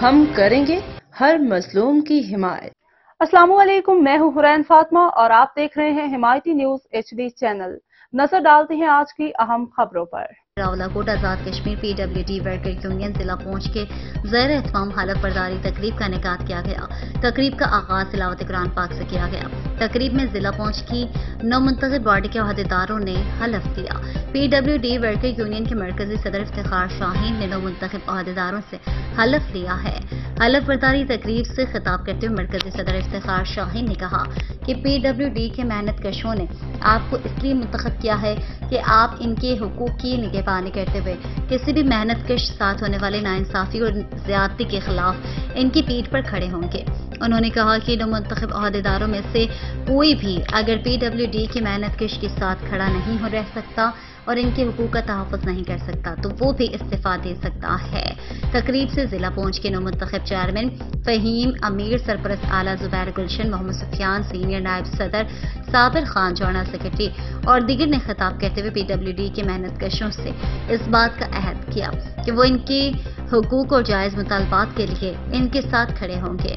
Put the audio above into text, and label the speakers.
Speaker 1: ہم کریں گے ہر مظلوم کی حمایت۔
Speaker 2: السلام علیکم، میں ہوں حرین فاطمہ اور آپ دیکھ رہے ہیں حمایتی نیوز HD چینل۔ نظر ڈالتے ہیں آج کی اہم خبروں پر۔
Speaker 3: Rawalakot Azad Kashmir PWD worker union ضلع پونچھ کے زیر اہتمام حلف برداری تقریب کا انعقاد کیا گیا۔ تقریب کا آغاز تلاوت قرآن پاک سے کیا گیا۔ تقریب میں ضلع پونچھ کی نومنتخب باڈی کے عہدیداروں نے حلف دیا۔ PWD ورکر یونین کے مرکزی صدر افتخار شاہین نے نومنتخب عہدیداروں سے حلف لیا ہے۔ حلف برداری تقریب سے خطاب کرتے ہوئے مرکزی صدر افتخار شاہین نے کہا کہ PWD کے محنت کشوں نے آپ کو اس لیے منتخب کیا ہے کہ آپ ان کے حقوق کی نگہبانی کرتے ہوئے کسی بھی محنت کش ساتھ ہونے والے ناانصافی اور زیادتی کے خلاف ان کی پیٹھ پر کھڑے ہوں گے۔ انہوں نے کہا کہ نومنتخب عہدیداروں میں سے کوئی بھی اگر PWD کی محنت کش کے ساتھ کھڑا نہیں رہ سکتا اور ان کے حقوق کا تحفظ نہیں کر سکتا تو وہ بھی استعفیٰ دے سکتا ہے۔ تقریب سے ضلع پونچھ کے نومنتخب چیئرمین فہیم امیر، سرپرست اعلیٰ زبیر گلشن، محمد سفیان، سینئر نائب صدر صابر خان، جنرل سیکرٹری اور دیگر نے خطاب کرتے ہوئے PWD کے محنت کشوں سے اس بات کا عہد کیا کہ وہ ان کے حقوق اور جائز مطالبات کے لیے ان کے ساتھ کھڑے ہوں گے۔